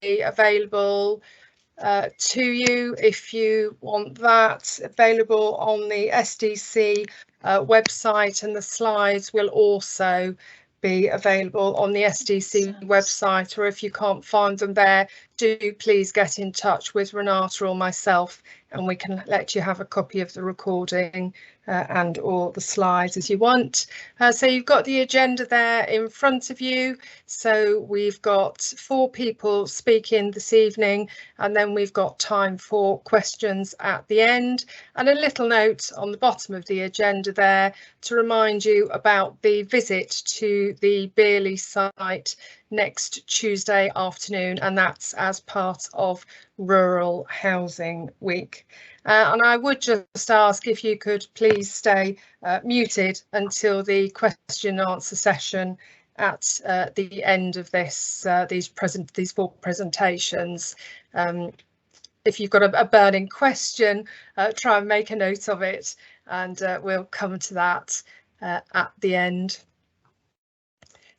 available to you if you want that, available on the SDC website, and the slides will also be available on the SDC website, or if you can't find them there, do please get in touch with Renata or myself and we can let you have a copy of the recording and or the slides as you want. So you've got the agenda there in front of you. So we've got 4 people speaking this evening, and then we've got time for questions at the end, and a little note on the bottom of the agenda there to remind you about the visit to the Bearley site next Tuesday afternoon, and that's as part of Rural Housing Week. And I would just ask if you could please stay muted until the question and answer session at the end of this these 4 presentations. If you've got a burning question, try and make a note of it, and we'll come to that at the end.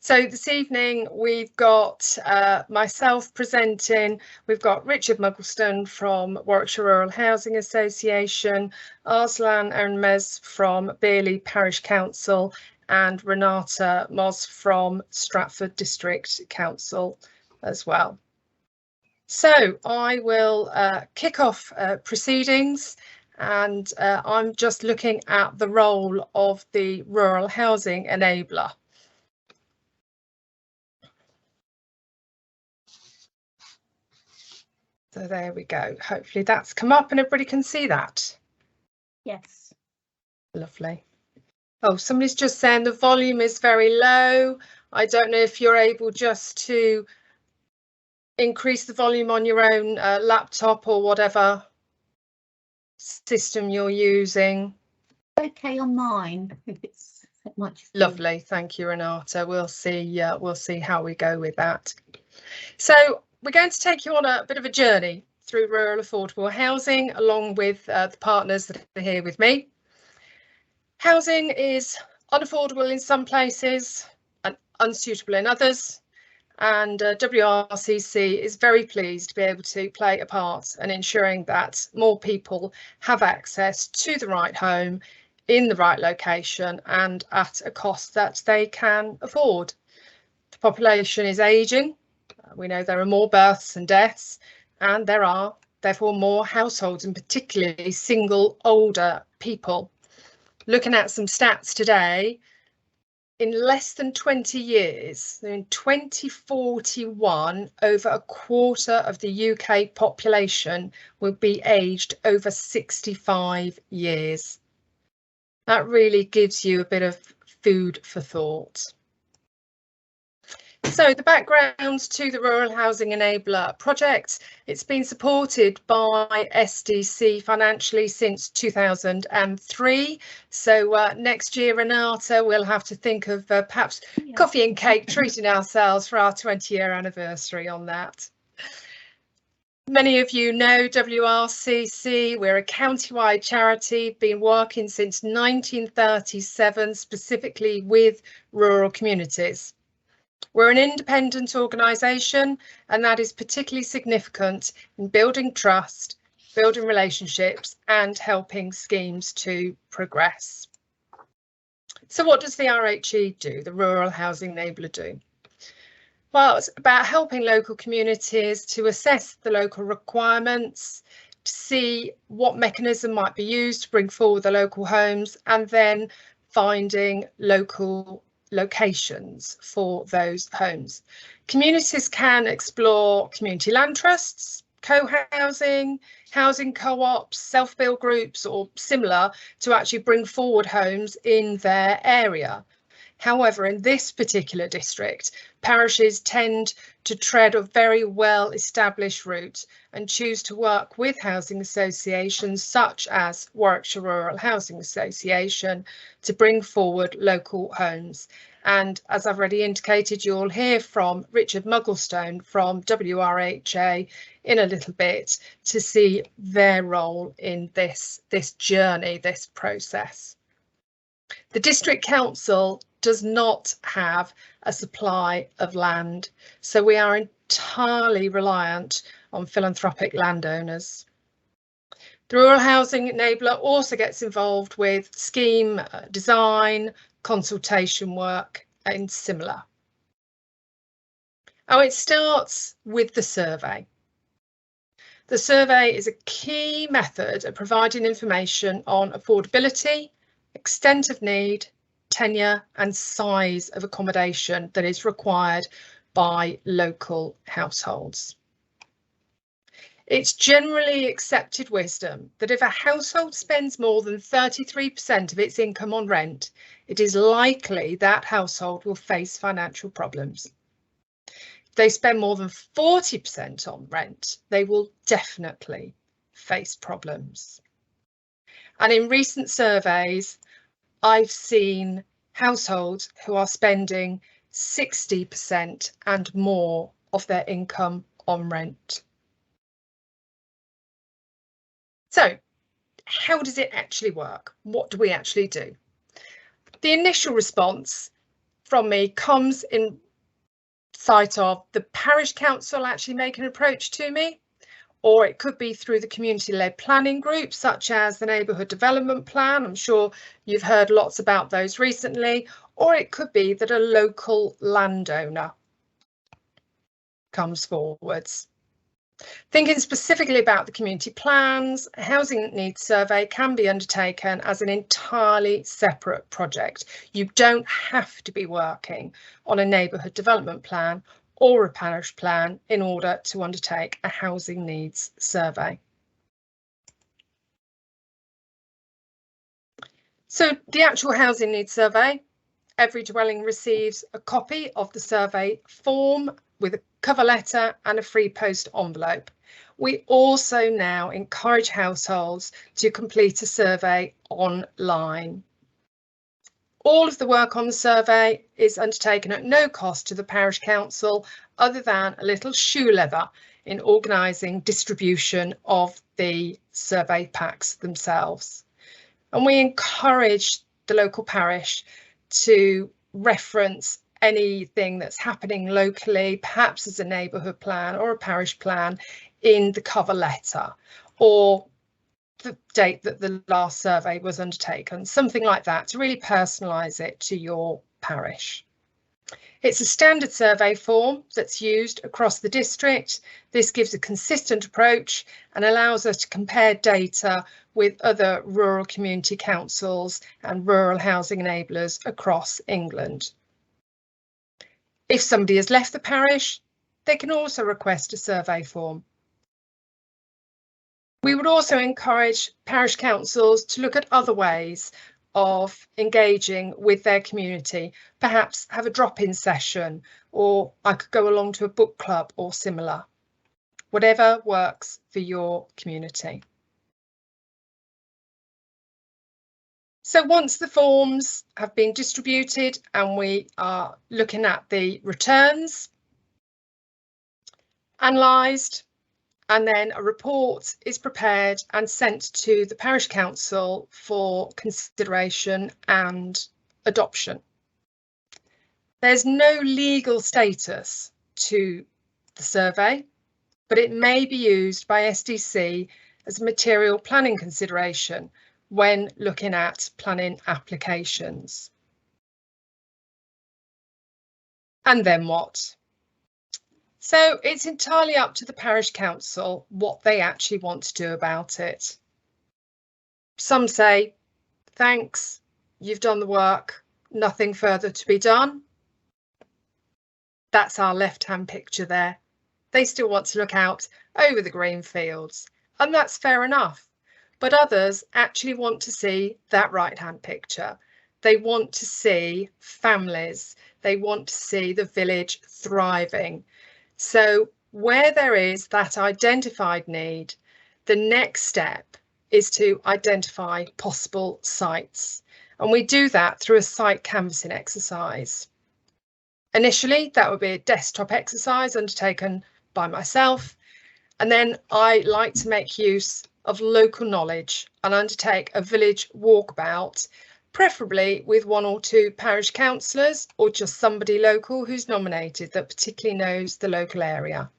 So this evening we've got myself presenting, we've got Richard Mugglestone from Warwickshire Rural Housing Association, Arslan Ermez from Bearley Parish Council, and Renata Moss from Stratford District Council as well. So I will kick off proceedings, and I'm just looking at the role of the Rural Housing Enabler. So there we go. Hopefully that's come up and everybody can see that. Yes. Lovely. Oh, somebody's just saying the volume is very low. I don't know if you're able just to increase the volume on your own laptop or whatever system you're using. Okay on mine. It's much lovely. Thank you, Renata. We'll see how we go with that. So we're going to take you on a bit of a journey through rural affordable housing along with the partners that are here with me. Housing is unaffordable in some places and unsuitable in others, and WRCC is very pleased to be able to play a part in ensuring that more people have access to the right home in the right location and at a cost that they can afford. The population is ageing. We know there are more births and deaths, and there are therefore more households, and particularly single older people. Looking at some stats today, in less than 20 years, in 2041, over a quarter of the UK population will be aged over 65 years. That really gives you a bit of food for thought. So the background to the Rural Housing Enabler project, it's been supported by SDC financially since 2003. So next year, Renata, we'll have to think of perhaps coffee and cake, treating ourselves for our 20-year anniversary on that. Many of you know WRCC. We're a county-wide charity, been working since 1937, specifically with rural communities. We're an independent organisation, and that is particularly significant in building trust, building relationships and helping schemes to progress. So what does the RHE do, the Rural Housing Enabler do? Well, it's about helping local communities to assess the local requirements, to see what mechanism might be used to bring forward the local homes, and then finding local locations for those homes. Communities can explore community land trusts, co-housing, housing co-ops, self-build groups or similar to actually bring forward homes in their area. However, in this particular district, parishes tend to tread a very well established route and choose to work with housing associations such as Warwickshire Rural Housing Association to bring forward local homes. And as I've already indicated, you'll hear from Richard Mugglestone from WRHA in a little bit to see their role in this journey, this process. The District Council does not have a supply of land, so we are entirely reliant on philanthropic landowners. The Rural Housing Enabler also gets involved with scheme design, consultation work and similar. Oh, it starts with the survey. The survey is a key method of providing information on affordability, extent of need, tenure and size of accommodation that is required by local households. It's generally accepted wisdom that if a household spends more than 33% of its income on rent, it is likely that household will face financial problems. If they spend more than 40% on rent, they will definitely face problems. And in recent surveys, I've seen households who are spending 60% and more of their income on rent. So, how does it actually work? What do we actually do? The initial response from me comes in sight of the parish council actually make an approach to me, or it could be through the community-led planning group, such as the neighbourhood development plan. I'm sure you've heard lots about those recently, or it could be that a local landowner comes forwards. Thinking specifically about the community plans, a housing needs survey can be undertaken as an entirely separate project. You don't have to be working on a neighbourhood development plan or a parish plan in order to undertake a housing needs survey. So the actual housing needs survey, every dwelling receives a copy of the survey form with a cover letter and a free post envelope. We also now encourage households to complete a survey online. All of the work on the survey is undertaken at no cost to the parish council, other than a little shoe leather in organising distribution of the survey packs themselves. And we encourage the local parish to reference anything that's happening locally, perhaps as a neighbourhood plan or a parish plan, in the cover letter, or the date that the last survey was undertaken, something like that, to really personalise it to your parish. It's a standard survey form that's used across the district. This gives a consistent approach and allows us to compare data with other rural community councils and rural housing enablers across England. If somebody has left the parish, they can also request a survey form. We would also encourage parish councils to look at other ways of engaging with their community, perhaps have a drop-in session, or I could go along to a book club or similar, whatever works for your community. So once the forms have been distributed and we are looking at the returns, analysed, and then a report is prepared and sent to the parish council for consideration and adoption. There's no legal status to the survey, but it may be used by SDC as a material planning consideration when looking at planning applications. And then what? So it's entirely up to the parish council what they actually want to do about it. Some say, thanks, you've done the work, nothing further to be done. That's our left-hand picture there. They still want to look out over the green fields, and that's fair enough. But others actually want to see that right-hand picture. They want to see families. They want to see the village thriving. So where there is that identified need, the next step is to identify possible sites. And we do that through a site canvassing exercise. Initially, that would be a desktop exercise undertaken by myself. And then I like to make use of local knowledge and undertake a village walkabout preferably with 1 or 2 parish councillors or just somebody local who's nominated that particularly knows the local area.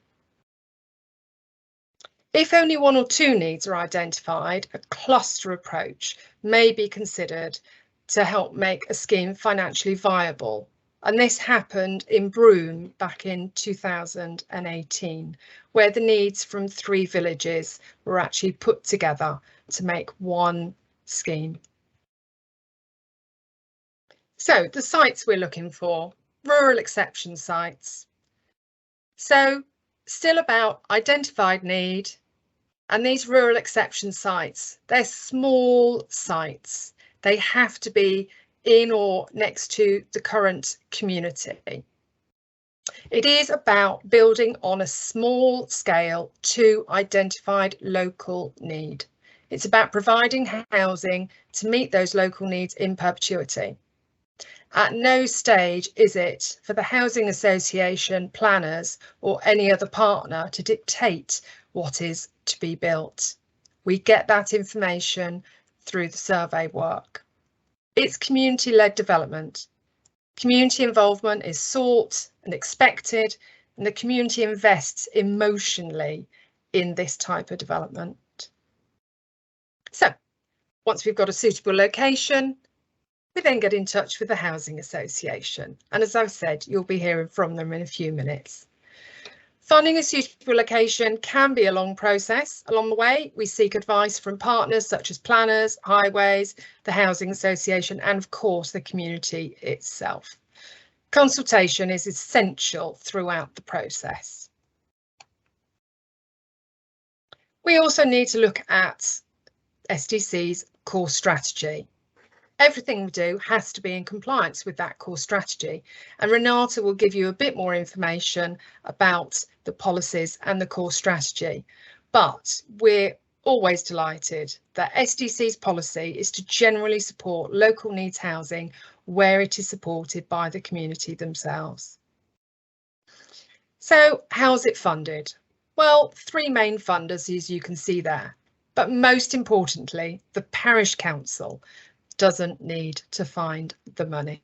If only 1 or 2 needs are identified, a cluster approach may be considered to help make a scheme financially viable. And this happened in Broome back in 2018, where the needs from 3 villages were actually put together to make one scheme. So the sites we're looking for, rural exception sites. So still about identified need, and these rural exception sites, they're small sites. They have to be in or next to the current community. It is about building on a small scale to identified local need. It's about providing housing to meet those local needs in perpetuity. At no stage is it for the housing association, planners or any other partner to dictate what is to be built. We get that information through the survey work. It's community-led development. Community involvement is sought and expected, and the community invests emotionally in this type of development. So once we've got a suitable location, we then get in touch with the housing association, and as I've said, you'll be hearing from them in a few minutes. Finding a suitable location can be a long process. Along the way, we seek advice from partners such as planners, highways, the housing association, and of course the community itself. Consultation is essential throughout the process. We also need to look at SDC's core strategy. Everything we do has to be in compliance with that core strategy, and Renata will give you a bit more information about the policies and the core strategy. But we're always delighted that SDC's policy is to generally support local needs housing where it is supported by the community themselves. So how's it funded? Well, 3 main funders, as you can see there, but most importantly, the parish council doesn't need to find the money.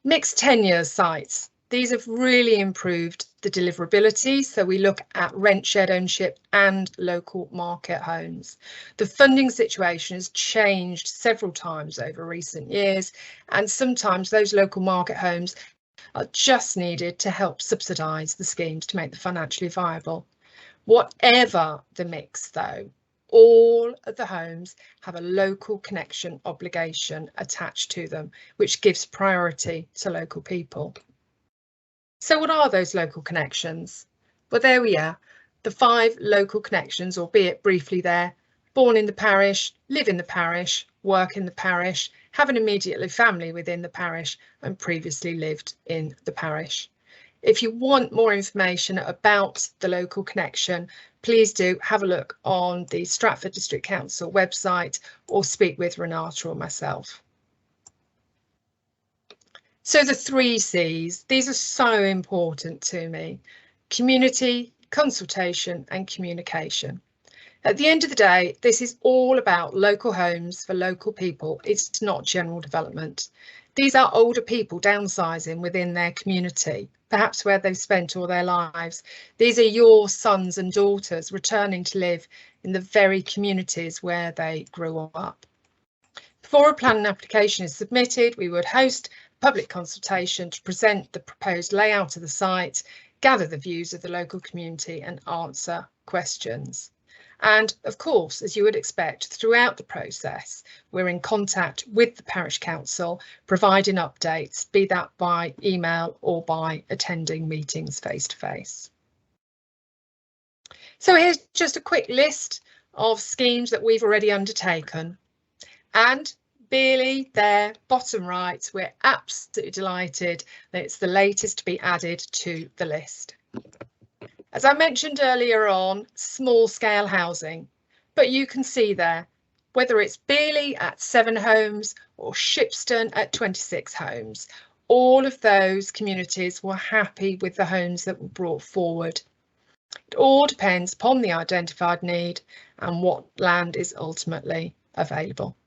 Mixed tenure sites. These have really improved the deliverability, so we look at rent shared ownership and local market homes. The funding situation has changed several times over recent years, and sometimes those local market homes are just needed to help subsidise the schemes to make them financially viable. Whatever the mix though, all of the homes have a local connection obligation attached to them, which gives priority to local people. So what are those local connections? Well, there we are, the 5 local connections, albeit briefly there: born in the parish, live in the parish, work in the parish, have an immediate family within the parish, and previously lived in the parish. If you want more information about the local connection, please do have a look on the Stratford District Council website or speak with Renata or myself. So the 3 C's, these are so important to me: community, consultation and communication. At the end of the day, this is all about local homes for local people. It's not general development. These are older people downsizing within their community, perhaps where they've spent all their lives. These are your sons and daughters returning to live in the very communities where they grew up. Before a planning application is submitted, we would host a public consultation to present the proposed layout of the site, gather the views of the local community and answer questions. And of course, as you would expect, throughout the process, we're in contact with the parish council, providing updates, be that by email or by attending meetings face to face. So here's just a quick list of schemes that we've already undertaken. And Bearley there, bottom right, we're absolutely delighted that it's the latest to be added to the list. As I mentioned earlier on, small scale housing, but you can see there, whether it's Bearley at 7 homes or Shipston at 26 homes, all of those communities were happy with the homes that were brought forward. It all depends upon the identified need and what land is ultimately available.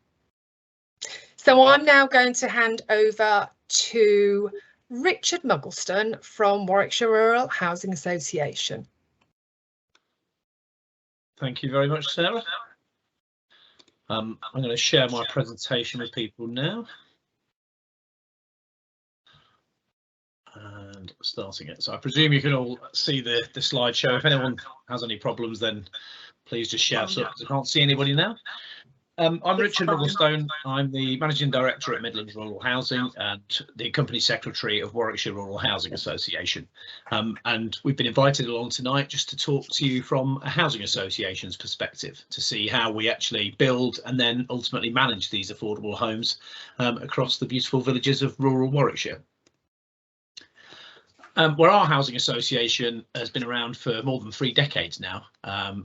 So I'm now going to hand over to Richard Muggleston from Warwickshire Rural Housing Association. Thank you very much, Sarah. I'm going to share my presentation with people now. And starting it. So I presume you can all see the slideshow. If anyone has any problems, then please just shout up, because I can't see anybody now. I'm Richard Mugglestone. I'm the Managing Director at Midlands Rural Housing and the Company Secretary of Warwickshire Rural Housing Association. And we've been invited along tonight just to talk to you from a housing association's perspective, to see how we actually build and then ultimately manage these affordable homes across the beautiful villages of rural Warwickshire. Where our housing association has been around for more than 3 decades now.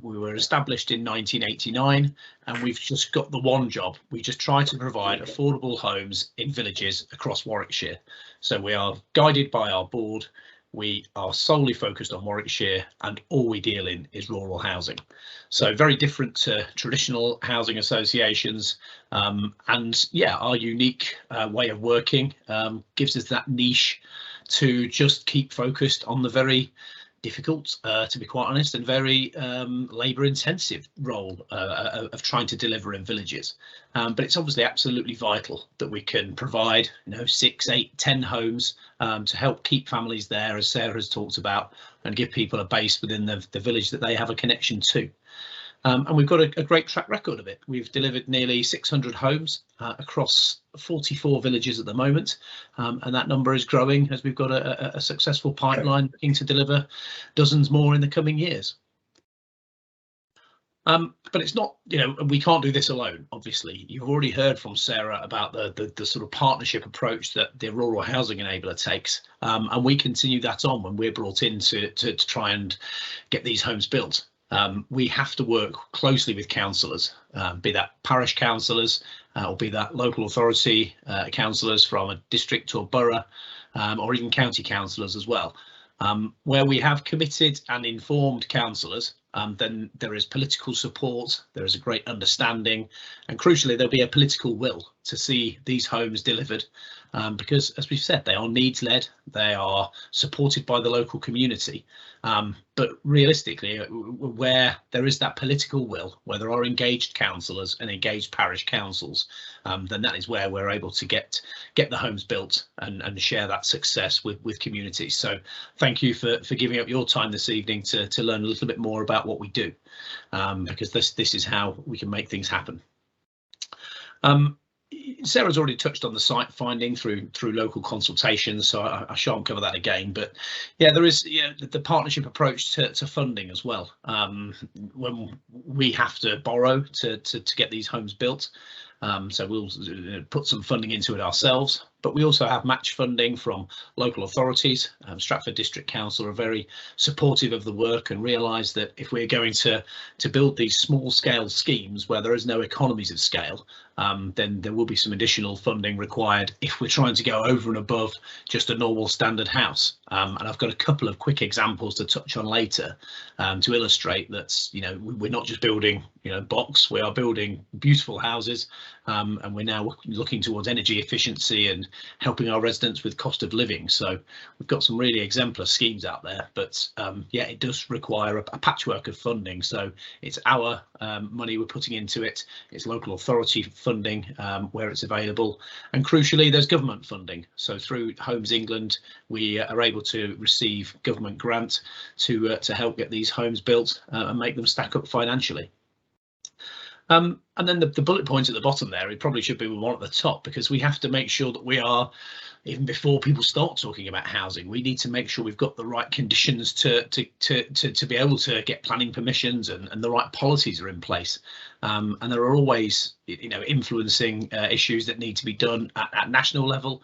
We were established in 1989 and we've just got the one job. We just try to provide affordable homes in villages across Warwickshire. So we are guided by our board. We are solely focused on Warwickshire and all we deal in is rural housing. So very different to traditional housing associations. And yeah, our unique way of working gives us that niche to just keep focused on the very difficult, to be quite honest, and very labour intensive role of trying to deliver in villages. But it's obviously absolutely vital that we can provide 6, 8, 10 homes to help keep families there, as Sarah has talked about, and give people a base within the village that they have a connection to. And we've got a great track record of it. We've delivered nearly 600 homes across 44 villages at the moment, and that number is growing as we've got a successful pipeline looking to deliver dozens more in the coming years. But it's not, we can't do this alone. Obviously, you've already heard from Sarah about the sort of partnership approach that the Rural Housing Enabler takes, and we continue that on when we're brought in to try and get these homes built. We have to work closely with councillors, be that parish councillors or be that local authority councillors from a district or borough, or even county councillors as well. Where we have committed and informed councillors, then there is political support, there is a great understanding, and crucially there'll be a political will to see these homes delivered, because as we've said, they are needs led, they are supported by the local community. But realistically, where there is that political will, where there are engaged councillors and engaged parish councils, then that is where we're able to get the homes built and share that success with communities. So thank you for giving up your time this evening to learn a little bit more about what we do, because this is how we can make things happen. Sarah's already touched on the site finding through local consultations, so I shan't cover that again. But yeah, there is the partnership approach to funding as well. When we have to borrow to get these homes built, so we'll put some funding into it ourselves, but we also have match funding from local authorities. Stratford District Council are very supportive of the work and realise that if we're going to build these small scale schemes where there is no economies of scale, then there will be some additional funding required if we're trying to go over and above just a normal standard house. And I've got a couple of quick examples to touch on later to illustrate that we're not just building blocks, we are building beautiful houses, and we're now looking towards energy efficiency and helping our residents with cost of living. So we've got some really exemplar schemes out there, but yeah, it does require a patchwork of funding. So it's our money we're putting into it, it's local authority funding where it's available, and crucially there's government funding. So through Homes England we are able to receive government grant to help get these homes built and make them stack up financially. And then the bullet point at the bottom there, it probably should be one at the top, because we have to make sure that we are, even before people start talking about housing, we need to make sure we've got the right conditions to be able to get planning permissions and the right policies are in place. And there are always influencing issues that need to be done at national level,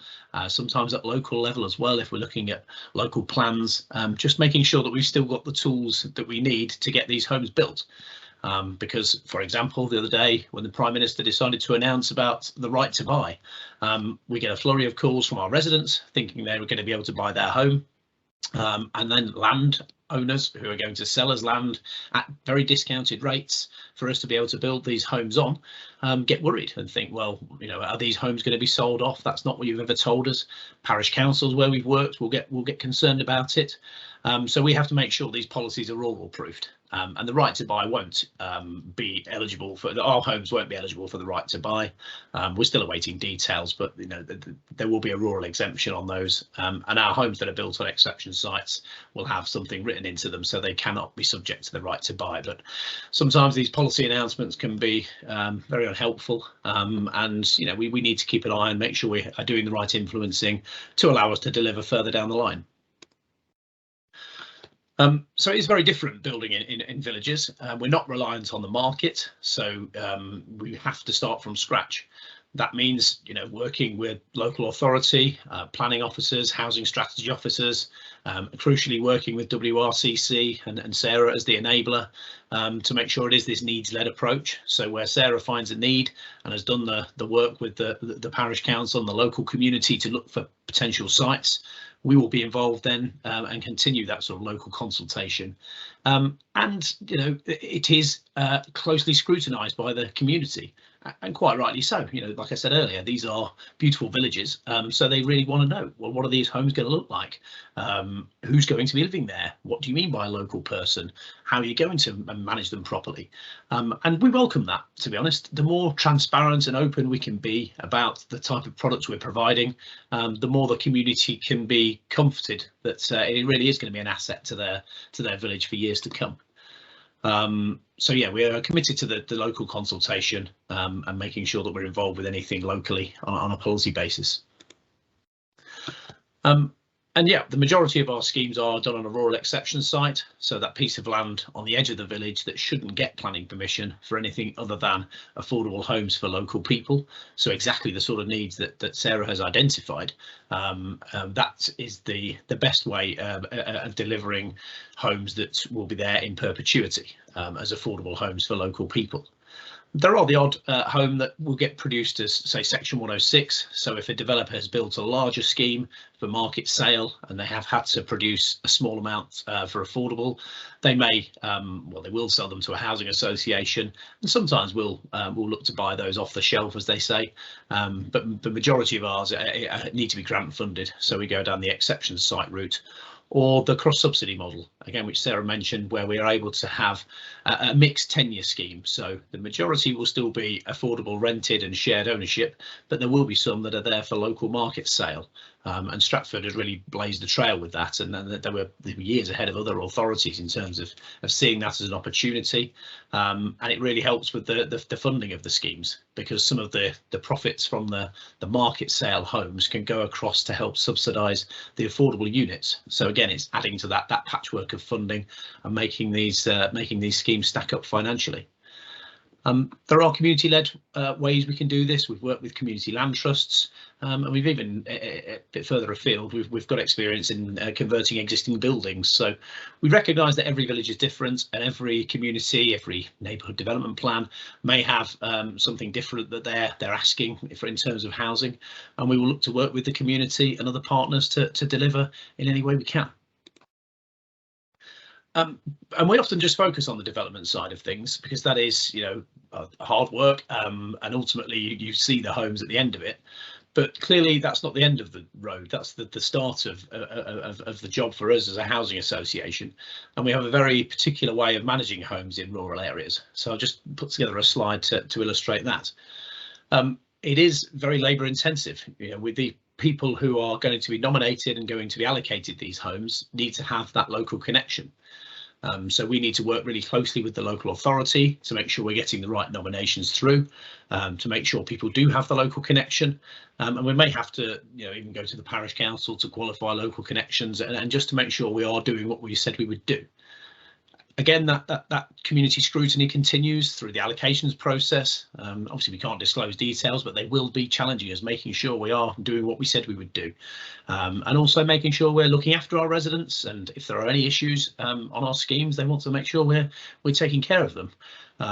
sometimes at local level as well if we're looking at local plans, just making sure that we've still got the tools that we need to get these homes built. Because, for example, the other day when the Prime Minister decided to announce about the right to buy, we get a flurry of calls from our residents thinking they were going to be able to buy their home, and then land owners who are going to sell us land at very discounted rates for us to be able to build these homes on, get worried and think, well, you know, are these homes going to be sold off? That's not what you've ever told us. Parish councils where we've worked will get concerned about it. So we have to make sure these policies are rural proofed. And the right to buy won't be eligible for, our homes won't be eligible for the right to buy. We're still awaiting details, but you know, there will be a rural exemption on those, and our homes that are built on exception sites will have something written into them, so they cannot be subject to the right to buy. But sometimes these policy announcements can be very unhelpful, and you know, we need to keep an eye and make sure we are doing the right influencing to allow us to deliver further down the line. So it's very different building in villages. We're not reliant on the market, so we have to start from scratch. That means, you know, working with local authority, planning officers, housing strategy officers, crucially working with WRCC and Sarah as the enabler to make sure it is this needs-led approach. So where Sarah finds a need and has done the work with the parish council and the local community to look for potential sites, we will be involved then and continue that sort of local consultation. And, you know, it is closely scrutinised by the community, and quite rightly so. You know, like I said earlier, these are beautiful villages, so they really want to know, well, what are these homes going to look like? Who's going to be living there? What do you mean by a local person? How are you going to manage them properly? And we welcome that, to be honest. The more transparent and open we can be about the type of products we're providing, the more the community can be comforted that it really is going to be an asset to their village for years to come. So yeah, we are committed to the local consultation and making sure that we're involved with anything locally on a policy basis. And yeah, the majority of our schemes are done on a rural exception site, so that piece of land on the edge of the village that shouldn't get planning permission for anything other than affordable homes for local people. So exactly the sort of needs that Sarah has identified. That is the best way of delivering homes that will be there in perpetuity as affordable homes for local people. There are the odd home that will get produced as, say, Section 106. So if a developer has built a larger scheme for market sale and they have had to produce a small amount for affordable, they may, well, they will sell them to a housing association, and sometimes we'll look to buy those off the shelf, as they say. But the majority of ours need to be grant funded, so we go down the exception site route, or the cross-subsidy model, again, which Sarah mentioned, where we are able to have a mixed tenure scheme. So the majority will still be affordable, rented and shared ownership, but there will be some that are there for local market sale. And Stratford has really blazed the trail with that, and they were years ahead of other authorities in terms of seeing that as an opportunity. And it really helps with the funding of the schemes, because some of the profits from the market sale homes can go across to help subsidise the affordable units. So again, it's adding to that patchwork of funding and making these schemes stack up financially. There are community-led ways we can do this. We've worked with community land trusts, and we've even a bit further afield, we've got experience in converting existing buildings. So we recognise that every village is different, and every community, every neighbourhood development plan may have something different that they're asking for in terms of housing, and we will look to work with the community and other partners to deliver in any way we can. And we often just focus on the development side of things because that is, you know, hard work, and ultimately you see the homes at the end of it. But clearly that's not the end of the road. That's the start of the job for us as a housing association. And we have a very particular way of managing homes in rural areas. So I'll just put together a slide to illustrate that. It is very labour intensive. You know, with the people who are going to be nominated and going to be allocated these homes need to have that local connection. So we need to work really closely with the local authority to make sure we're getting the right nominations through, to make sure people do have the local connection, and we may have to, you know, even go to the parish council to qualify local connections, and just to make sure we are doing what we said we would do. Again, that community scrutiny continues through the allocations process. Obviously, we can't disclose details, but they will be challenging us, making sure we are doing what we said we would do, and also making sure we're looking after our residents. And if there are any issues on our schemes, they want to make sure we're taking care of them.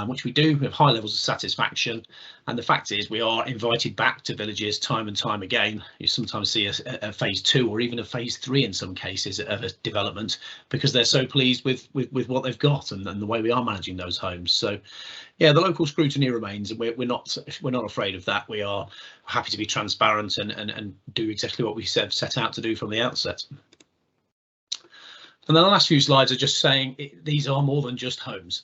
which we do. We have high levels of satisfaction, and the fact is we are invited back to villages time and time again. You sometimes see a phase 2 or even a phase 3 in some cases of a development, because they're so pleased with what they've got and the way we are managing those homes. So yeah, the local scrutiny remains, and we're not afraid of that. We are happy to be transparent and do exactly what we set out to do from the outset. And then the last few slides are just saying these are more than just homes.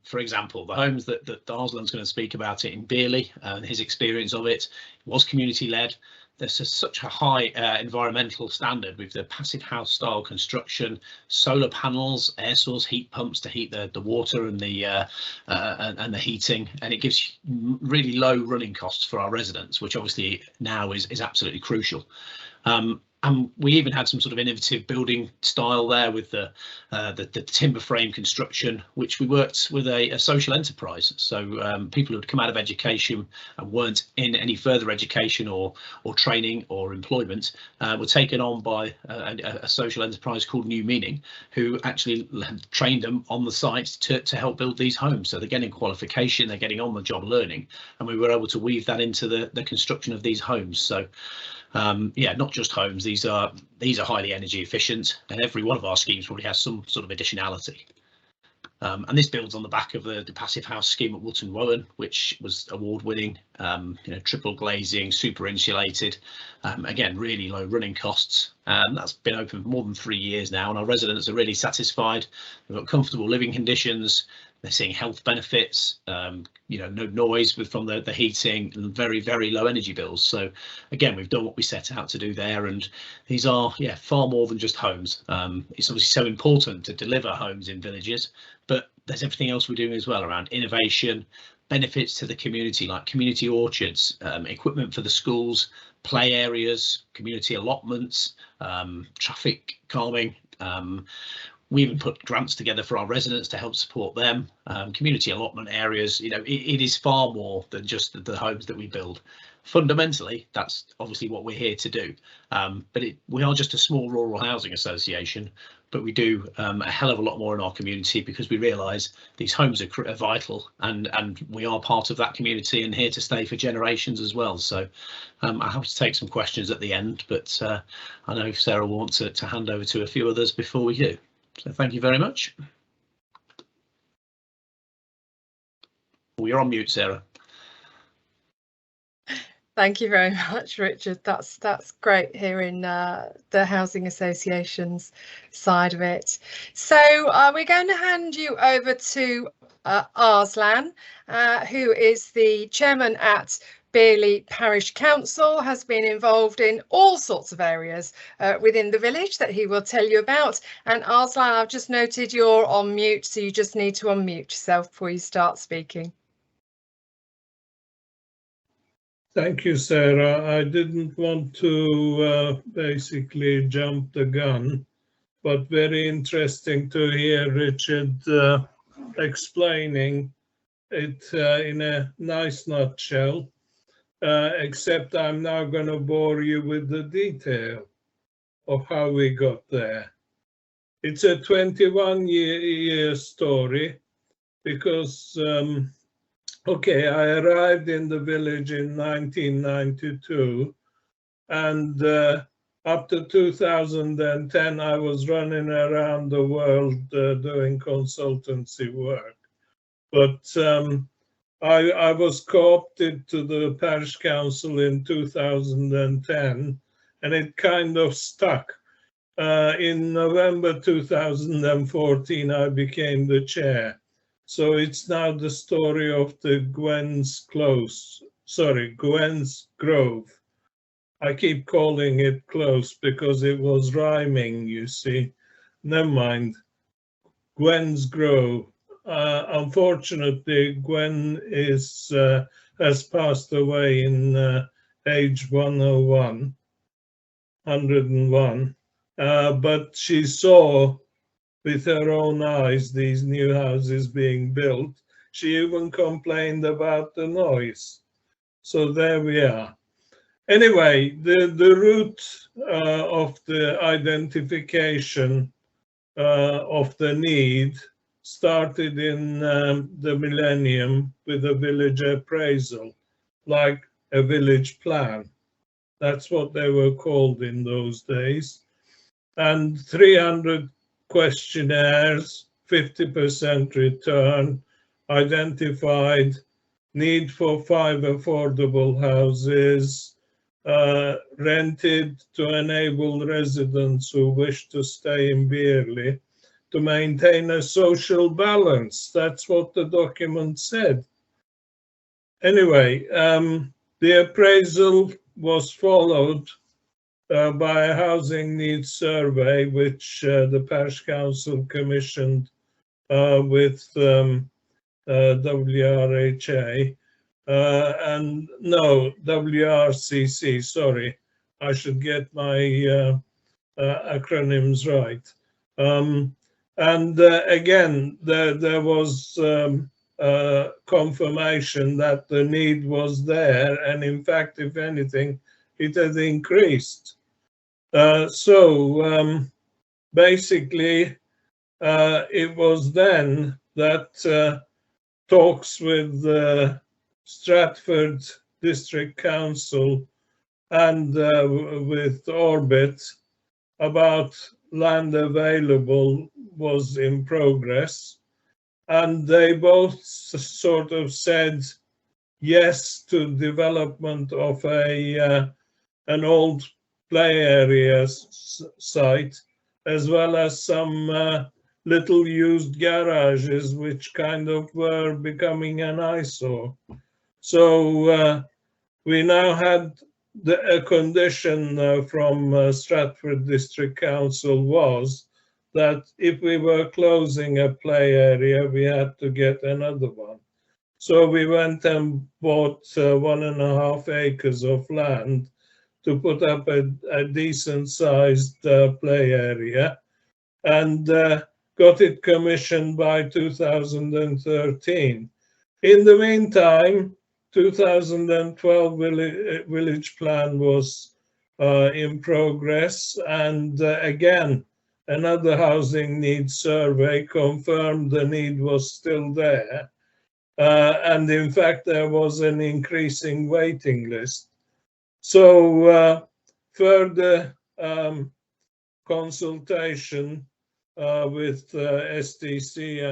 For example, the homes that Arslan's going to speak about it in Bearley, and his experience of it was community led. There's such a high environmental standard with the passive house style construction, solar panels, air source heat pumps to heat the water and the heating, and it gives really low running costs for our residents, which obviously now is absolutely crucial. And we even had some sort of innovative building style there with the timber frame construction, which we worked with a social enterprise. So people who had come out of education and weren't in any further education or training or employment were taken on by a social enterprise called New Meaning, who actually trained them on the site to help build these homes. So they're getting qualification, they're getting on the job learning, and we were able to weave that into the construction of these homes. So yeah, not just homes. These are highly energy efficient, and every one of our schemes probably has some sort of additionality. And this builds on the back of the passive house scheme at Wootton Wowen, which was award-winning. Triple glazing, super insulated. Again, really low running costs. That's been open for more than 3 years now, and our residents are really satisfied. They've got comfortable living conditions. They're seeing health benefits, no noise from the heating, and very, very low energy bills. So again, we've done what we set out to do there, and these are far more than just homes. It's obviously so important to deliver homes in villages, but there's everything else we're doing as well around innovation, benefits to the community, like community orchards, equipment for the schools, play areas, community allotments, traffic calming. We even put grants together for our residents to help support them. Community allotment areas, it is far more than just the homes that we build. Fundamentally, that's obviously what we're here to do. But we are just a small rural housing association, but we do a hell of a lot more in our community, because we realise these homes are vital, and we are part of that community and here to stay for generations as well. So I have to take some questions at the end, but I know Sarah wants to hand over to a few others before we do. So thank you very much. Oh, you're on mute, Sarah. Thank you very much, Richard. That's great hearing the housing association's side of it. So we're going to hand you over to Arslan, who is the chairman at Bearley Parish Council, has been involved in all sorts of areas within the village that he will tell you about. And Arslan, I've just noted you're on mute, so you just need to unmute yourself before you start speaking. Thank you, Sarah. I didn't want to basically jump the gun, but very interesting to hear Richard explaining it in a nice nutshell. Except I'm now going to bore you with the detail of how we got there. It's a 21-year story, because, okay, I arrived in the village in 1992, and up to 2010 I was running around the world doing consultancy work. But I was co-opted to the parish council in 2010, and it kind of stuck. In November 2014, I became the chair. So it's now the story of the Gwen's Grove. I keep calling it close because it was rhyming, you see. Never mind. Gwen's Grove. Unfortunately, Gwen has passed away in age 101, but she saw with her own eyes these new houses being built. She even complained about the noise. So there we are. Anyway, the root of the identification of the need started in the millennium with a village appraisal, like a village plan. That's what they were called in those days. And 300 questionnaires, 50% return, identified need for 5 affordable houses, rented to enable residents who wish to stay in Bearley to maintain a social balance. That's what the document said. Anyway, the appraisal was followed by a housing needs survey, which the Parish Council commissioned with WRHA, and no, WRCC, sorry, I should get my acronyms right. And again, there was confirmation that the need was there, and in fact, if anything, it had increased. So basically, it was then that talks with the Stratford District Council and with Orbit about land available was in progress, and they both sort of said yes to development of an old play area site, as well as some little used garages, which kind of were becoming an eyesore. So we now had a condition from Stratford District Council was that if we were closing a play area, we had to get another one. So we went and bought 1.5 acres of land to put up a decent sized play area, and got it commissioned by 2013. In the meantime, 2012 village plan was in progress, and again, another housing needs survey confirmed the need was still there. And in fact, there was an increasing waiting list. So further consultation with STC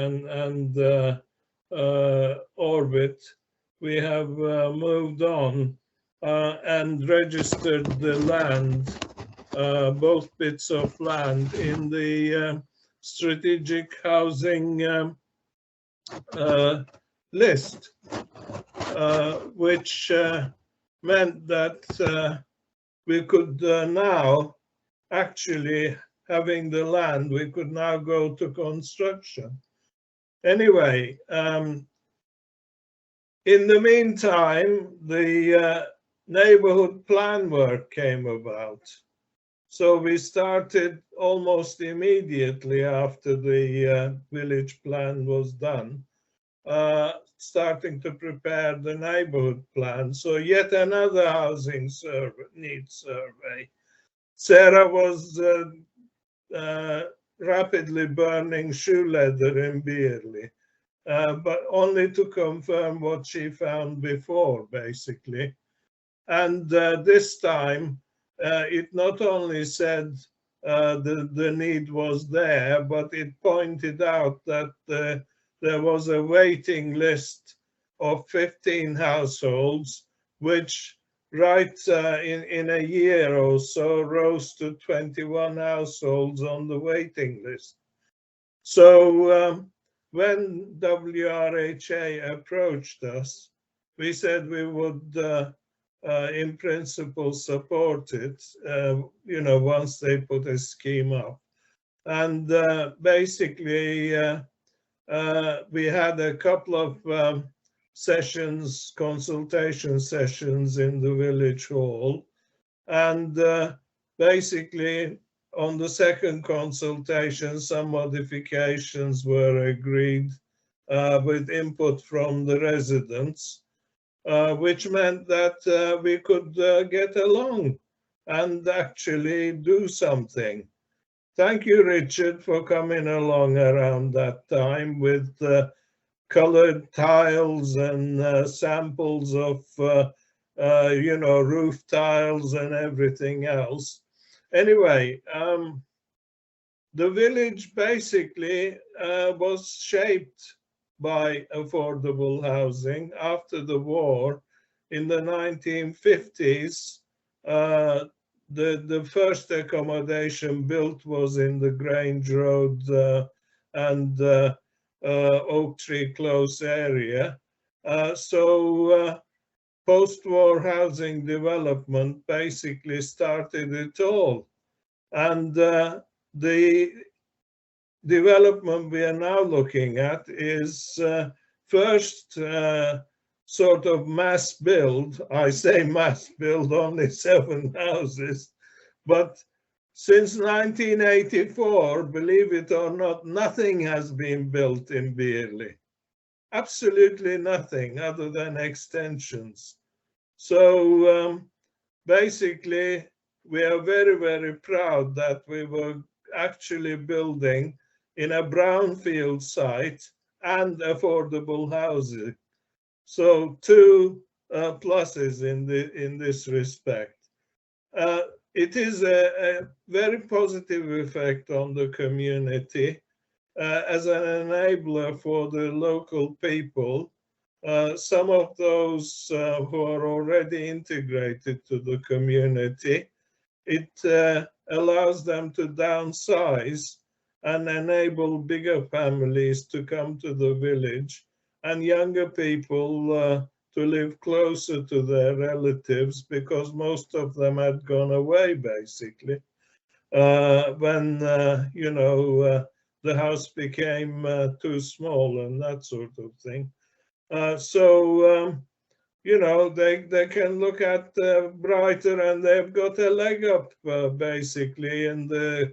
and Orbit, we have moved on and registered the land, both bits of land, in the strategic housing list, which meant that we could now, actually having the land, we could now go to construction. Anyway, in the meantime, the neighborhood plan work came about. So we started almost immediately after the village plan was done, starting to prepare the neighborhood plan. So yet another housing needs survey. Sarah was rapidly burning shoe leather in Bearley, but only to confirm what she found before, basically. And this time, it not only said the need was there, but it pointed out that there was a waiting list of 15 households, which right in a year or so rose to 21 households on the waiting list. So when WRHA approached us, we said we would in principle support it, once they put a scheme up. And basically, we had a couple of sessions, consultation sessions in the village hall. And basically, on the second consultation, some modifications were agreed with input from the residents, which meant that we could get along and actually do something. Thank you, Richard, for coming along around that time with coloured tiles and samples of, you know, roof tiles and everything else. Anyway, the village basically was shaped by affordable housing after the war. In the 1950s, the first accommodation built was in the Grange Road and Oak Tree Close area. So post-war housing development basically started it all. And the development we are now looking at is first sort of mass build. I say mass build, only 7 houses, but since 1984, believe it or not, nothing has been built in Bearley. Absolutely nothing other than extensions. So basically, we are very, very proud that we were actually building in a brownfield site and affordable housing. So 2 pluses in this respect. It is a very positive effect on the community as an enabler for the local people. Some of those who are already integrated to the community, it allows them to downsize and enable bigger families to come to the village and younger people to live closer to their relatives, because most of them had gone away basically when you know, the house became too small and that sort of thing. So you know, they can look at brighter, and they've got a leg up basically in the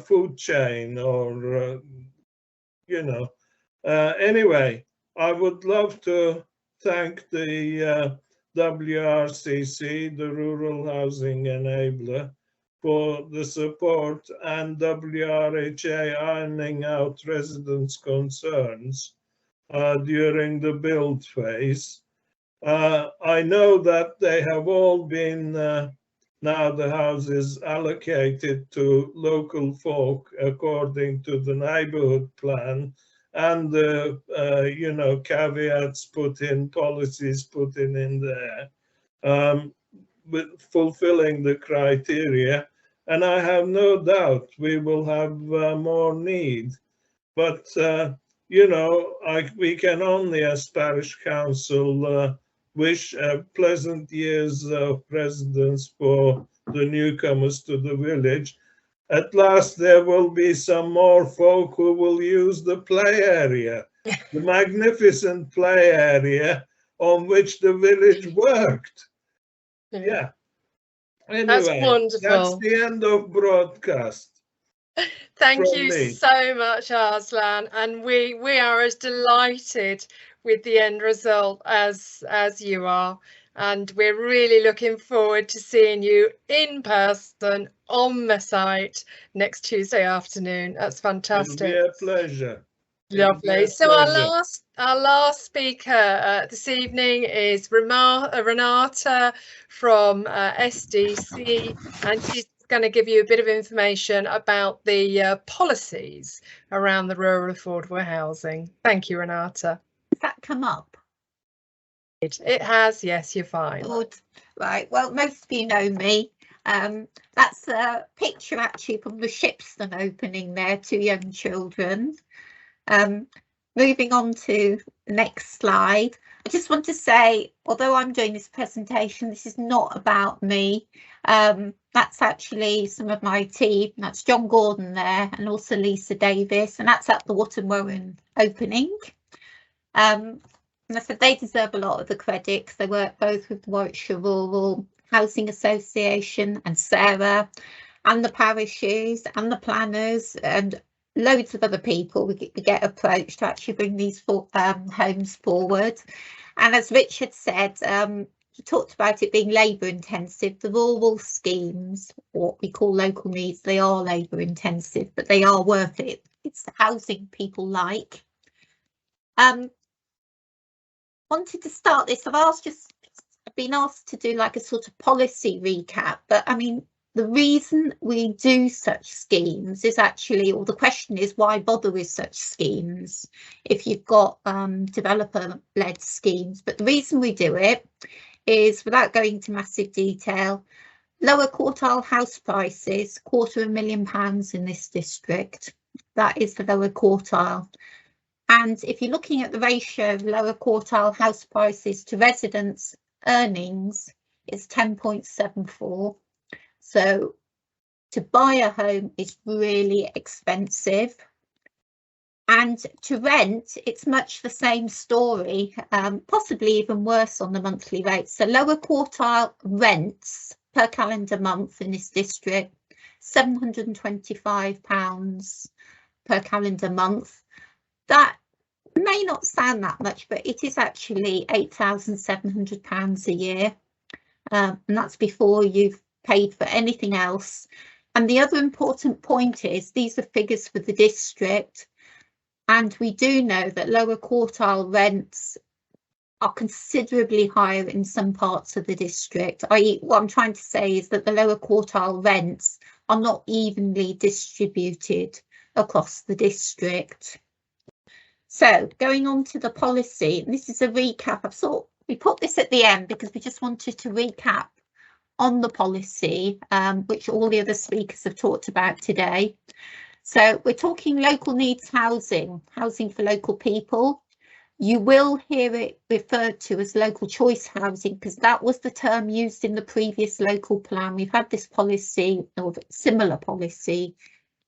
food chain, or you know. Anyway, I would love to thank the WRCC, the Rural Housing Enabler, for the support, and WRHA ironing out residents' concerns during the build phase. I know that they have all been now the houses allocated to local folk according to the neighbourhood plan, and the you know, caveats put in, policies put in there, with fulfilling the criteria. And I have no doubt we will have more need. But you know, we can only, as parish council, wish pleasant years of residence for the newcomers to the village. At last, there will be some more folk who will use the play area, the magnificent play area on which the village worked. Yeah. Anyway, that's wonderful. That's the end of broadcast. Thank you so much, Arslan, and we are as delighted with the end result as you are, and we're really looking forward to seeing you in person on the site next Tuesday afternoon. That's fantastic. It'll be a pleasure. Lovely. So our last speaker this evening is Renata from SDC, and she's going to give you a bit of information about the policies around the rural affordable housing. Thank you, Renata. Has that come up? It has, yes, you're fine. Good. Right, well, most of you know me. That's a picture actually from the Shipston opening there, 2 young children. Moving on to the next slide, I just want to say, although I'm doing this presentation, this is not about me. That's actually some of my team. That's John Gordon there, and also Lisa Davis, and that's at the Wootton Warren opening. And I said they deserve a lot of the credit because they work both with the Warwickshire Rural Housing Association and Sarah, and the parishes and the planners and loads of other people. We get approached to actually bring these homes forward. And as Richard said, talked about it being labour intensive. The rural schemes, what we call local needs, they are labour intensive, but they are worth it. It's the housing people like. Wanted to start this. I've been asked to do like a sort of policy recap, but I mean, the reason we do such schemes is actually, or the question is, why bother with such schemes if you've got developer-led schemes? But the reason we do it is, without going into massive detail, lower quartile house prices, £250,000 in this district. That is the lower quartile. And if you're looking at the ratio of lower quartile house prices to residents' earnings, it's 10.74. So to buy a home is really expensive. And to rent, it's much the same story, possibly even worse on the monthly rate. So lower quartile rents per calendar month in this district, £725 per calendar month. That may not sound that much, but it is actually £8,700 a year. And that's before you've paid for anything else. And the other important point is, these are figures for the district. And we do know that lower quartile rents are considerably higher in some parts of the district. What I'm trying to say is that the lower quartile rents are not evenly distributed across the district. So going on to the policy, and this is a recap. We put this at the end because we just wanted to recap on the policy, which all the other speakers have talked about today. So we're talking local needs housing, housing for local people. You will hear it referred to as local choice housing because that was the term used in the previous local plan. We've had this policy or similar policy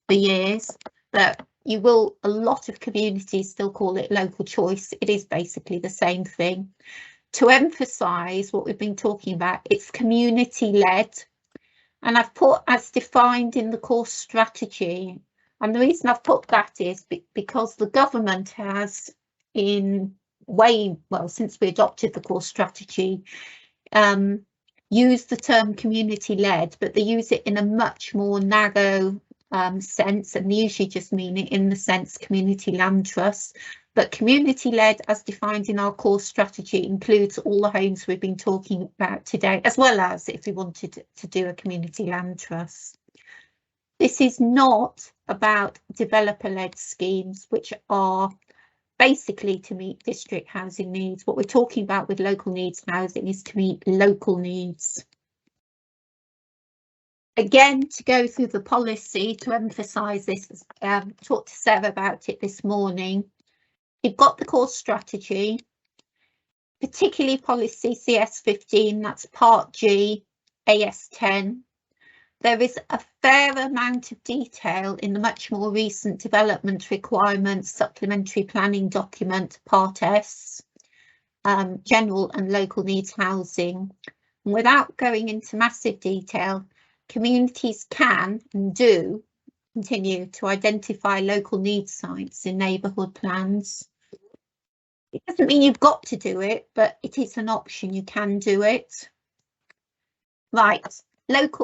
for years, but a lot of communities still call it local choice. It is basically the same thing. To emphasise what we've been talking about, it's community-led, and I've put as defined in the core strategy. And the reason I've put that is because the government has, since we adopted the core strategy, used the term community-led, but they use it in a much more narrow sense, and they usually just mean it in the sense community land trust. But community-led, as defined in our core strategy, includes all the homes we've been talking about today, as well as if we wanted to do a community land trust. This is not about developer-led schemes, which are basically to meet district housing needs. What we're talking about with local needs housing is to meet local needs. Again, to go through the policy, to emphasise this, talked to Sarah about it this morning. You've got the core strategy, particularly policy CS15, that's part G, AS10. There is a fair amount of detail in the much more recent development requirements supplementary planning document, part S, general and local needs housing. And without going into massive detail, communities can and do continue to identify local needs sites in neighbourhood plans. It doesn't mean you've got to do it, but it is an option. You can do it. Right,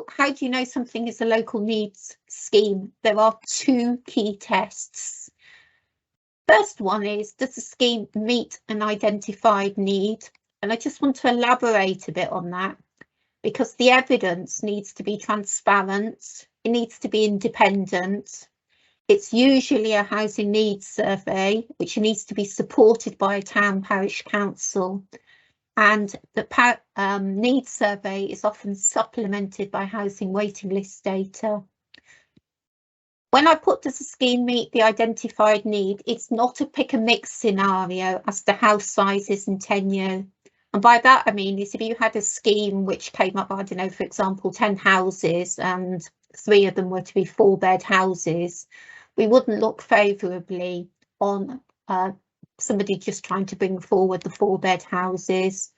how do you know something is a local needs scheme? There are two key tests. First one is, does the scheme meet an identified need? And I just want to elaborate a bit on that, because the evidence needs to be transparent, it needs to be independent. It's usually a housing needs survey, which needs to be supported by a town parish council. And the needs survey is often supplemented by housing waiting list data. When I put does the scheme meet the identified need, it's not a pick and mix scenario as to house sizes and tenure. And by that I mean is if you had a scheme which came up, I don't know, for example, 10 houses and 3 of them were to be 4-bed houses, we wouldn't look favourably on somebody just trying to bring forward the 4-bed houses.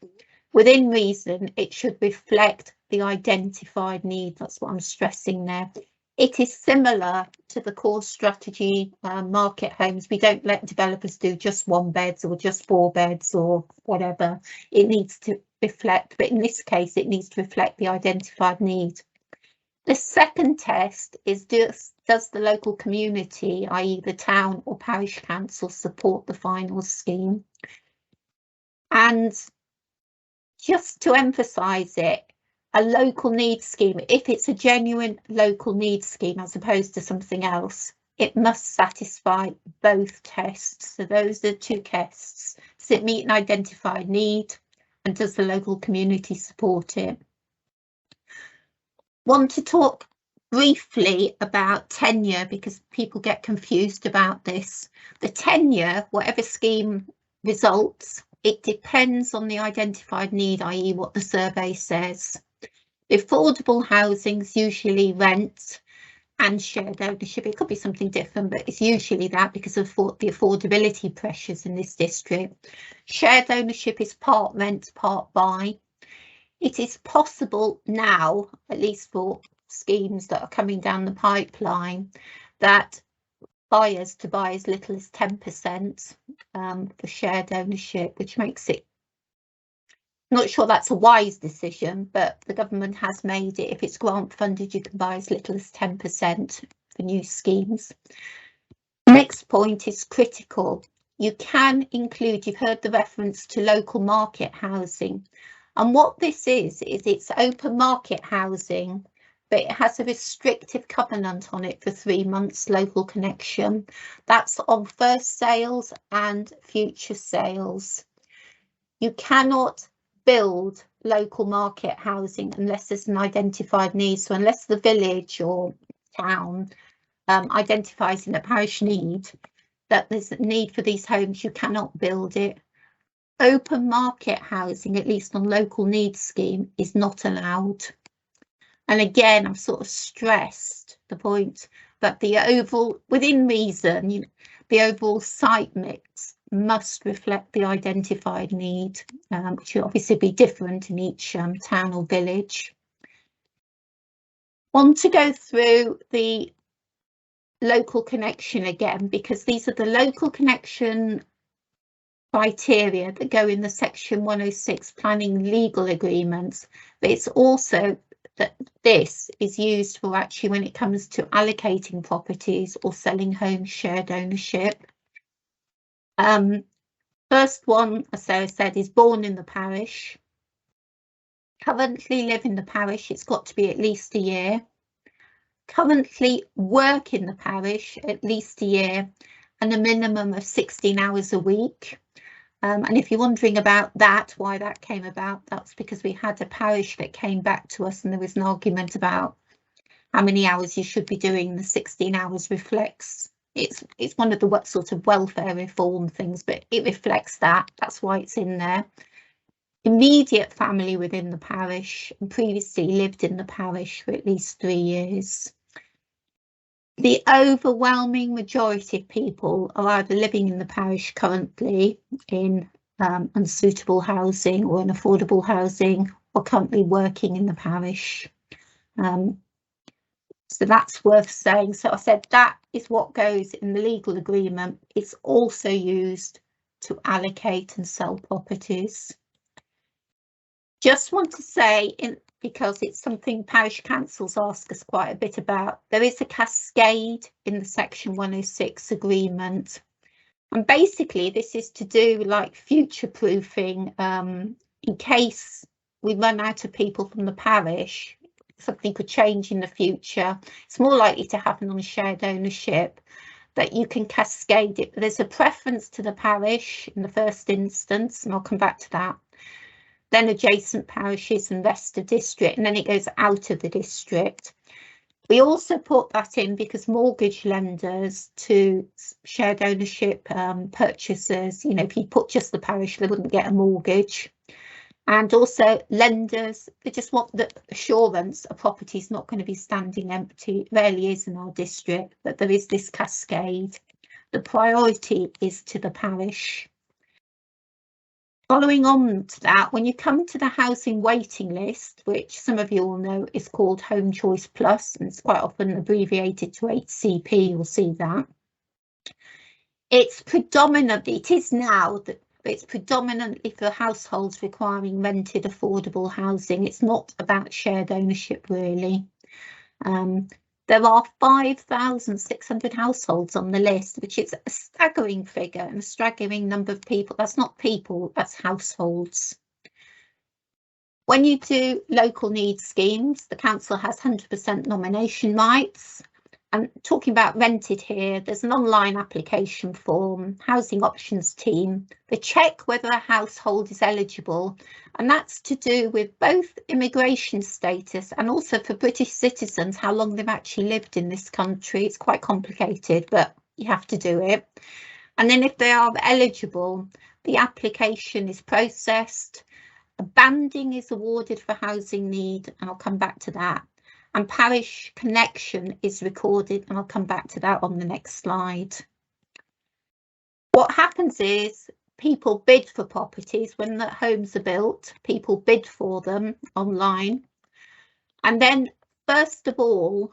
Within reason, it should reflect the identified need. That's what I'm stressing there. It is similar to the core strategy market homes. We don't let developers do just 1 beds or just 4 beds or whatever. It needs to reflect, but in this case it needs to reflect the identified need. The second test is does the local community, i.e. the town or parish council, support the final scheme? And just to emphasise it, a local needs scheme, if it's a genuine local needs scheme as opposed to something else, it must satisfy both tests. So those are two tests. Does it meet an identified need, and does the local community support it? Want to talk briefly about tenure, because people get confused about this. The tenure, whatever scheme results, it depends on the identified need, i.e. what the survey says. Affordable housing's usually rent and shared ownership. It could be something different, but it's usually that because of the affordability pressures in this district. Shared ownership is part rent, part buy. It is possible now, at least for schemes that are coming down the pipeline, that buyers to buy as little as 10% for shared ownership, which makes it, not sure that's a wise decision, but the government has made it. If it's grant funded, you can buy as little as 10% for new schemes. Next point is critical. You can include, you've heard the reference to local market housing. And what this is it's open market housing, but it has a restrictive covenant on it for 3 months, local connection. That's on first sales and future sales. You cannot build local market housing unless there's an identified need. So unless the village or town identifies in a parish need that there's a need for these homes, you cannot build it. Open market housing, at least on local needs scheme, is not allowed. And again, I've sort of stressed the point that the overall, within reason, the overall site mix must reflect the identified need, which will obviously be different in each town or village. Want to go through the local connection again, because these are the local connection criteria that go in the section 106 planning legal agreements, but it's also that this is used for actually when it comes to allocating properties or selling homes shared ownership. First one, as Sarah said, is born in the parish. Currently live in the parish, it's got to be at least a year. Currently work in the parish at least a year and a minimum of 16 hours a week. And if you're wondering about that, why that came about, that's because we had a parish that came back to us and there was an argument about how many hours you should be doing. The 16 hours reflects, it's one of the sort of welfare reform things, but it reflects that. That's why it's in there. Immediate family within the parish and previously lived in the parish for at least 3 years. The overwhelming majority of people are either living in the parish currently in unsuitable housing or unaffordable housing, or currently working in the parish. So that's worth saying. So I said that is what goes in the legal agreement. It's also used to allocate and sell properties. Just want to say, because it's something parish councils ask us quite a bit about, there is a cascade in the section 106 agreement. And basically this is to do like future proofing in case we run out of people from the parish, something could change in the future. It's more likely to happen on shared ownership, that you can cascade it. But there's a preference to the parish in the first instance, and I'll come back to that. Then adjacent parishes and rest of district, and then it goes out of the district. We also put that in because mortgage lenders to shared ownership purchasers, you know, if you put just the parish, they wouldn't get a mortgage. And also lenders, they just want the assurance a property is not going to be standing empty. It rarely is in our district, but there is this cascade. The priority is to the parish. Following on to that, when you come to the housing waiting list, which some of you all know is called Home Choice Plus, and it's quite often abbreviated to HCP, you'll see that. It's predominantly, it is now that but it's predominantly for households requiring rented affordable housing. It's not about shared ownership really. There are 5,600 households on the list, which is a staggering figure and a staggering number of people. That's not people, that's households. When you do local needs schemes, the council has 100% nomination rights. And talking about rented here, there's an online application form, housing options team. They check whether a household is eligible, and that's to do with both immigration status and also for British citizens, how long they've actually lived in this country. It's quite complicated, but you have to do it. And then if they are eligible, the application is processed. A banding is awarded for housing need, and I'll come back to that. And parish connection is recorded, and I'll come back to that on the next slide. What happens is people bid for properties when the homes are built, people bid for them online. And then first of all,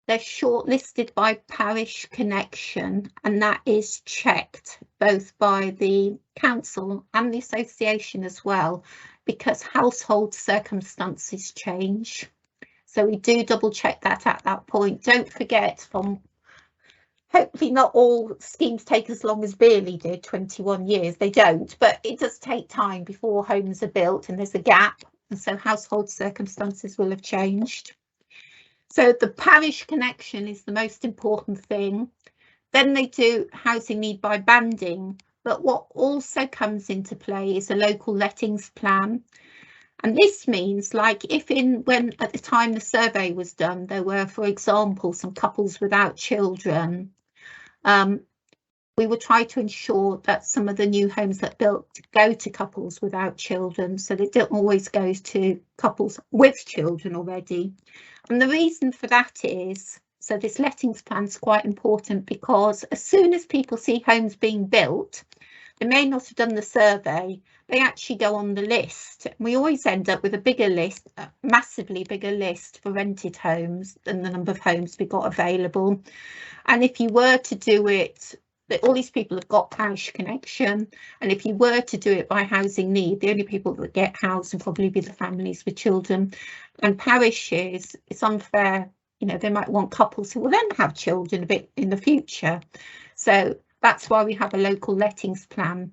they're shortlisted by parish connection, and that is checked both by the council and the association as well, because household circumstances change. So we do double check that at that point. Don't forget, hopefully not all schemes take as long as Bearley did, 21 years. They don't, but it does take time before homes are built and there's a gap. And so household circumstances will have changed. So the parish connection is the most important thing. Then they do housing need by banding. But what also comes into play is a local lettings plan. And this means, like, when at the time the survey was done, there were, for example, some couples without children, we would try to ensure that some of the new homes that built go to couples without children, so they don't always go to couples with children already. And the reason for that is, so this lettings plan is quite important, because as soon as people see homes being built, they may not have done the survey, they actually go on the list. We always end up with a bigger list, a massively bigger list for rented homes than the number of homes we got available. And if you were to do it, all these people have got parish connection, and if you were to do it by housing need, the only people that get housed would probably be the families with children. And parishes, it's unfair, you know, they might want couples who will then have children a bit in the future. So that's why we have a local lettings plan.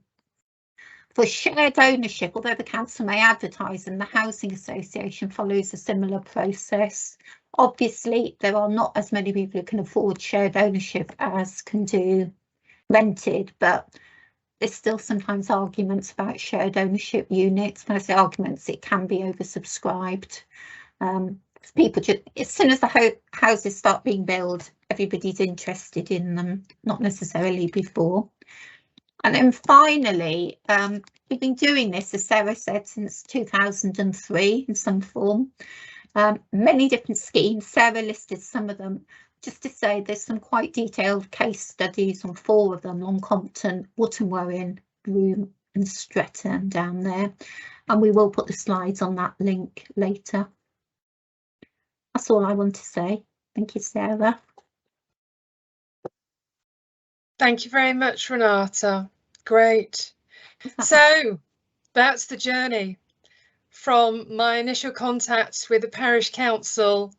For shared ownership, although the council may advertise and the housing association follows a similar process, obviously there are not as many people who can afford shared ownership as can do rented, but there's still sometimes arguments about shared ownership units. When I say arguments, it can be oversubscribed. People just, as soon as the houses start being built, everybody's interested in them, not necessarily before. And then finally, we've been doing this, as Sarah said, since 2003 in some form. Many different schemes. Sarah listed some of them. Just to say, there's some quite detailed case studies on 4 of them: Long Compton, Wootton Warren, Broome and Stretton down there. And we will put the slides on that link later. That's all I want to say. Thank you, Sarah. Thank you very much, Renata. Great. So that's the journey from my initial contacts with the parish council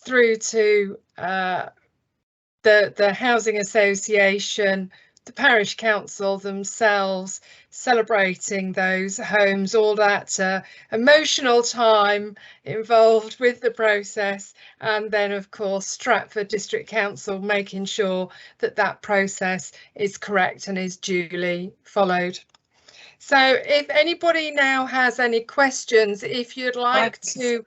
through to the housing association, the parish council themselves, celebrating those homes, all that emotional time involved with the process, and then of course Stratford District Council making sure that that process is correct and is duly followed. So if anybody now has any questions, if you'd like to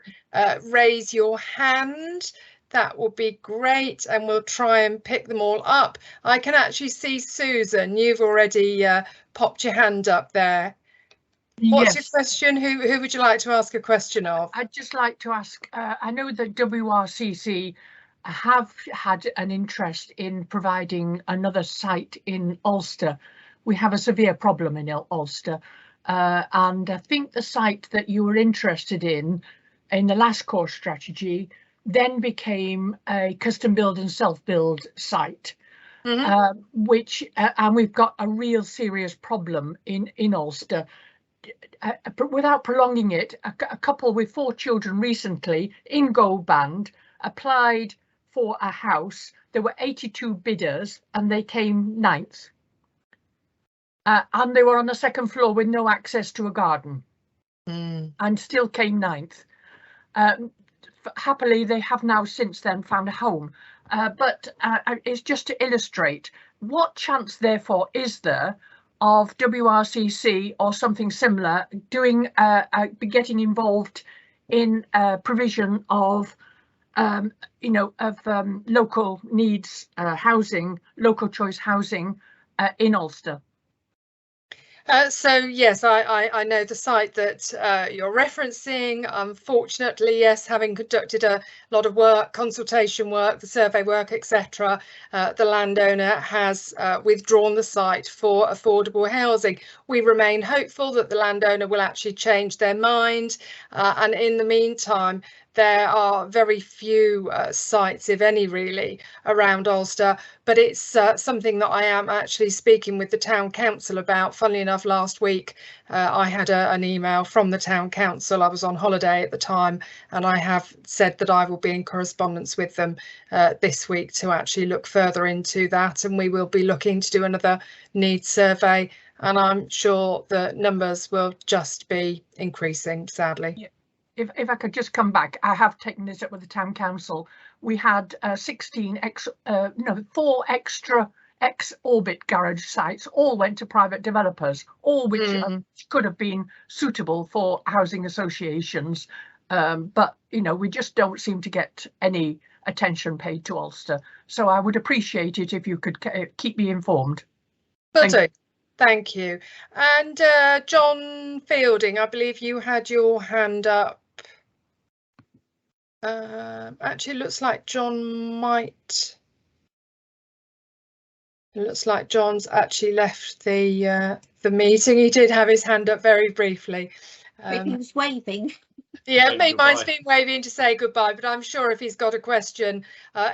raise your hand, that will be great, and we'll try and pick them all up. I can actually see Susan, you've already popped your hand up there. What's your question? Who would you like to ask a question of? I'd just like to ask, I know that WRCC have had an interest in providing another site in Ulster. We have a severe problem in Ulster, and I think the site that you were interested in the last core strategy then became a custom build and self-build site. which and we've got a real serious problem in Ulster. Without prolonging it, a couple with 4 children recently in Gold Band applied for a house. There were 82 bidders and they came 9th. And they were on the 2nd floor with no access to a garden and still came 9th. Happily, they have now since then found a home. But it's just to illustrate what chance, therefore, is there of WRCC or something similar doing getting involved in provision of local needs housing, local choice housing in Ulster? So yes, I know the site that you're referencing. Unfortunately, yes, having conducted a lot of work, consultation work, the survey work, etc., the landowner has withdrawn the site for affordable housing. We remain hopeful that the landowner will actually change their mind, and in the meantime, there are very few sites, if any, really, around Ulster, but it's something that I am actually speaking with the town council about. Funnily enough, last week I had an email from the town council. I was on holiday at the time, and I have said that I will be in correspondence with them this week to actually look further into that, and we will be looking to do another needs survey, and I'm sure the numbers will just be increasing, sadly. Yeah. If I could just come back, I have taken this up with the town council. We had 4 extra ex-orbit garage sites, all went to private developers, all which could have been suitable for housing associations. But, we just don't seem to get any attention paid to Ulster. So I would appreciate it if you could keep me informed. Thank you. And John Fielding, I believe you had your hand up. Actually, looks like John might. It looks like John's actually left the meeting. He did have his hand up very briefly. He was waving. Yeah, he might have been waving to say goodbye, but I'm sure if he's got a question,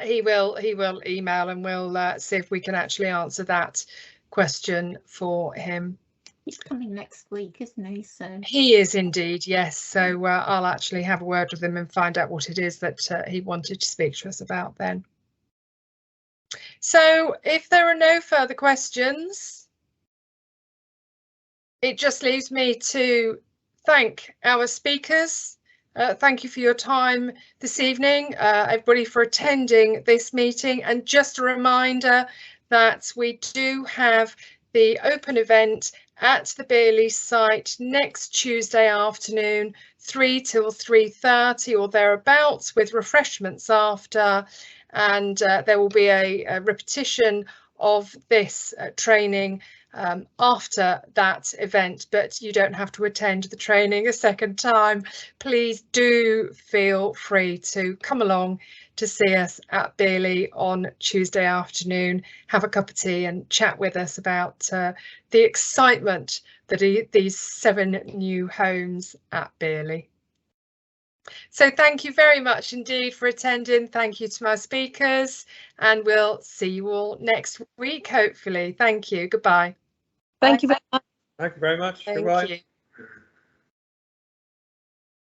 he will email, and we'll see if we can actually answer that question for him. He's coming next week, isn't he? So he is indeed, yes. So I'll actually have a word with him and find out what it is that he wanted to speak to us about then. So if there are no further questions, it just leaves me to thank our speakers. Thank you for your time this evening, everybody, for attending this meeting. And just a reminder that we do have the open event at the Bearley site next Tuesday afternoon, 3 till 3:30 or thereabouts, with refreshments after, and there will be a repetition of this training after that event, but you don't have to attend the training a second time. Please do feel free to come along to see us at Bearley on Tuesday afternoon, have a cup of tea and chat with us about the excitement that these 7 new homes at Bearley. So thank you very much indeed for attending. Thank you to my speakers, and we'll see you all next week, hopefully. Thank you. Goodbye. Thank you very much. Thank you very much. Thank Goodbye. you.